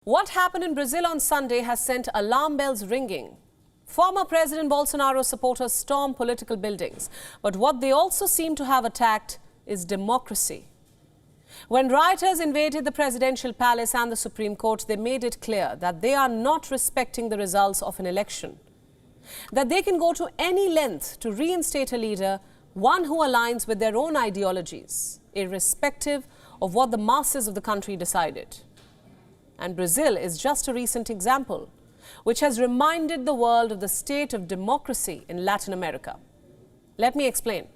What happened in Brazil on Sunday has sent alarm bells ringing. Former President Bolsonaro's supporters stormed political buildings, but what they also seem to have attacked is democracy. When rioters invaded the presidential palace and the Supreme Court, they made it clear that they are not respecting the results of an election, that they can go to any length to reinstate a leader, one who aligns with their own ideologies, irrespective of what the masses of the country decided. And Brazil is just a recent example, which has reminded the world of the state of democracy in Latin America. Let me explain.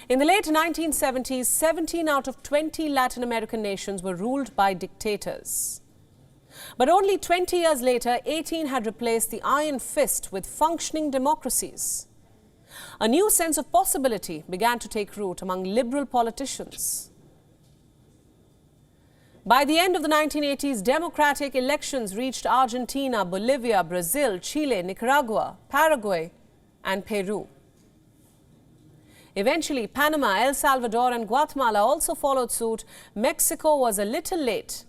In the late 1970s, 17 out of 20 Latin American nations were ruled by dictators. But only 20 years later, 18 had replaced the iron fist with functioning democracies. A new sense of possibility began to take root among liberal politicians. By the end of the 1980s, democratic elections reached Argentina, Bolivia, Brazil, Chile, Nicaragua, Paraguay, and Peru. Eventually, Panama, El Salvador, and Guatemala also followed suit. Mexico was a little late,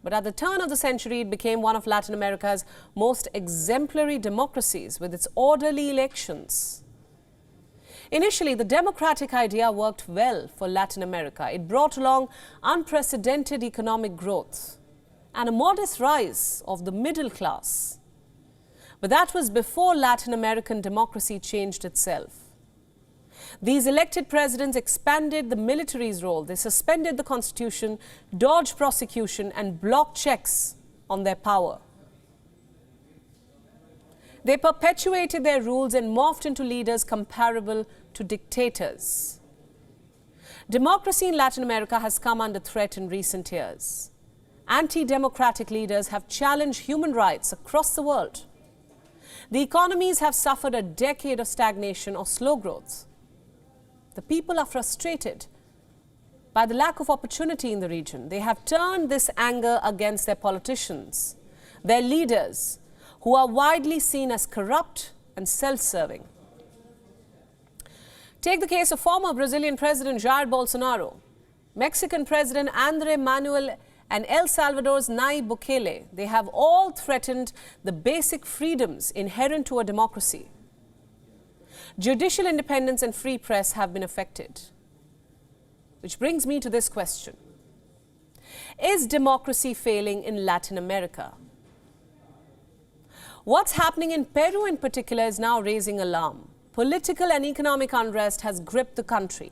but at the turn of the century, it became one of Latin America's most exemplary democracies with its orderly elections. Initially, the democratic idea worked well for Latin America. It brought along unprecedented economic growth and a modest rise of the middle class. But that was before Latin American democracy changed itself. These elected presidents expanded the military's role. They suspended the constitution, dodged prosecution, and blocked checks on their power. They perpetuated their rules and morphed into leaders comparable to dictators. Democracy in Latin America has come under threat in recent years. Anti-democratic leaders have challenged human rights across the world. The economies have suffered a decade of stagnation or slow growth. The people are frustrated by the lack of opportunity in the region. They have turned this anger against their politicians, their leaders, who are widely seen as corrupt and self-serving. Take the case of former Brazilian President Jair Bolsonaro, Mexican President Andrés Manuel, and El Salvador's Nayib Bukele. They have all threatened the basic freedoms inherent to a democracy. Judicial independence and free press have been affected. Which brings me to this question. Is democracy failing in Latin America? What's happening in Peru in particular is now raising alarm. Political and economic unrest has gripped the country.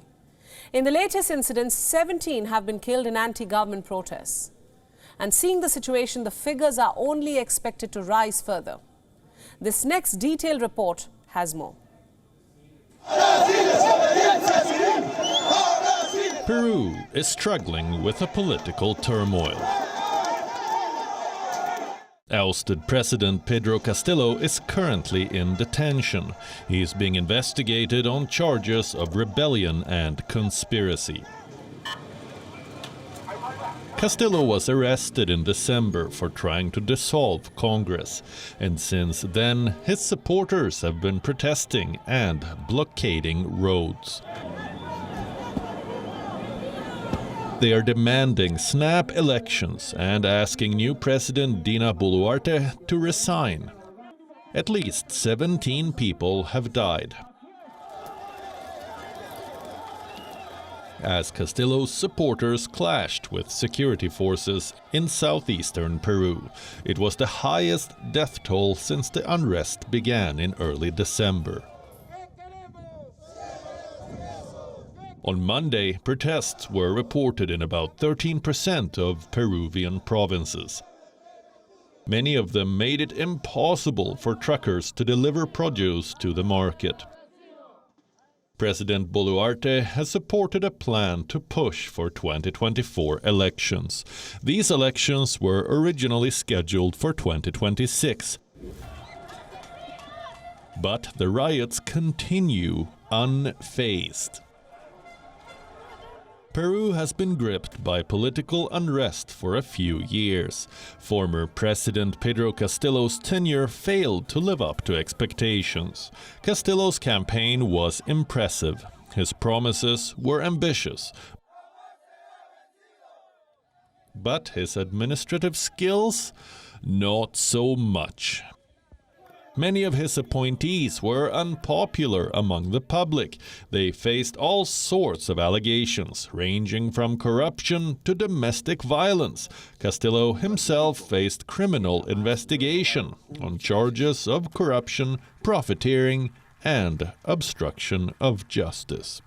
In the latest incidents, 17 have been killed in anti-government protests. And seeing the situation, the figures are only expected to rise further. This next detailed report has more. Peru is struggling with a political turmoil. Ousted President Pedro Castillo is currently in detention. He is being investigated on charges of rebellion and conspiracy. Castillo was arrested in December for trying to dissolve Congress, and since then his supporters have been protesting and blockading roads. They are demanding snap elections and asking new President Dina Boluarte to resign. At least 17 people have died. As Castillo's supporters clashed with security forces in southeastern Peru. It was the highest death toll since the unrest began in early December. On Monday, protests were reported in about 13% of Peruvian provinces. Many of them made it impossible for truckers to deliver produce to the market. President Boluarte has supported a plan to push for 2024 elections. These elections were originally scheduled for 2026. But the riots continue unfazed. Peru has been gripped by political unrest for a few years. Former President Pedro Castillo's tenure failed to live up to expectations. Castillo's campaign was impressive. His promises were ambitious. But his administrative skills not so much. Many of his appointees were unpopular among the public. They faced all sorts of allegations, ranging from corruption to domestic violence. Castillo himself faced criminal investigation on charges of corruption, profiteering, and obstruction of justice.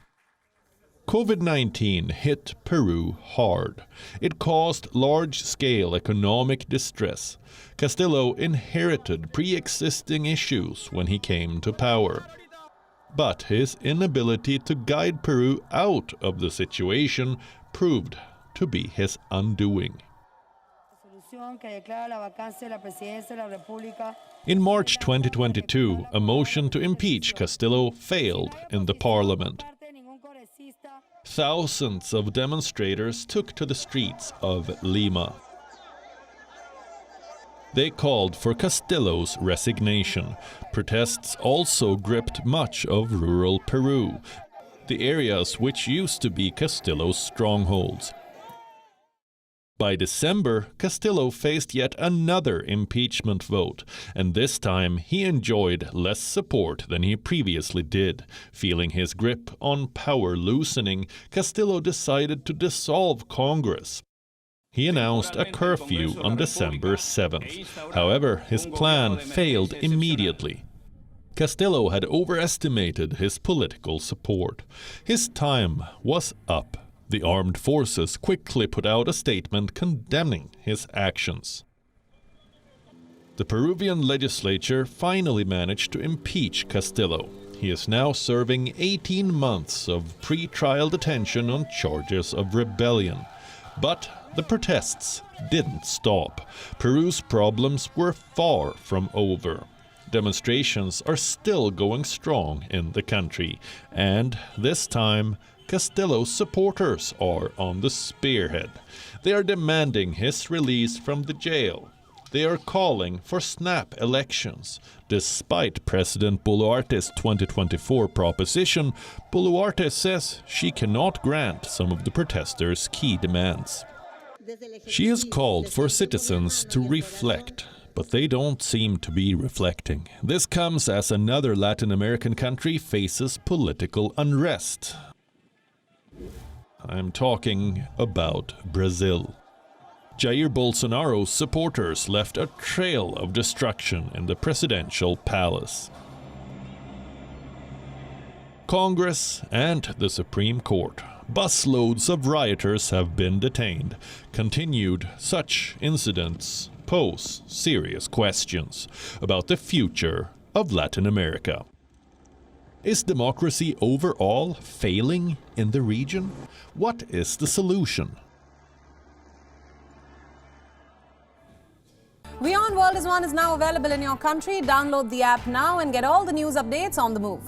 COVID-19 hit Peru hard. It caused large-scale economic distress. Castillo inherited pre-existing issues when he came to power. But his inability to guide Peru out of the situation proved to be his undoing. In March 2022, a motion to impeach Castillo failed in the parliament. Thousands of demonstrators took to the streets of Lima. They called for Castillo's resignation. Protests also gripped much of rural Peru, the areas which used to be Castillo's strongholds. By December, Castillo faced yet another impeachment vote, and this time he enjoyed less support than he previously did. Feeling his grip on power loosening, Castillo decided to dissolve Congress. He announced a curfew on December 7th. However, his plan failed immediately. Castillo had overestimated his political support. His time was up. The armed forces quickly put out a statement condemning his actions. The Peruvian legislature finally managed to impeach Castillo. He is now serving 18 months of pre-trial detention on charges of rebellion. But the protests didn't stop. Peru's problems were far from over. Demonstrations are still going strong in the country, and this time Castillo's supporters are on the spearhead. They are demanding his release from the jail. They are calling for snap elections. Despite President Boluarte's 2024 proposition, Boluarte says she cannot grant some of the protesters' key demands. She has called for citizens to reflect, but they don't seem to be reflecting. This comes as another Latin American country faces political unrest. I'm talking about Brazil. Jair Bolsonaro's supporters left a trail of destruction in the presidential palace. Congress and the Supreme Court. Busloads of rioters have been detained. Continued such incidents pose serious questions about the future of Latin America. Is democracy overall failing in the region? What is the solution? WION World is now available in your country. Download the app now and get all the news updates on the move.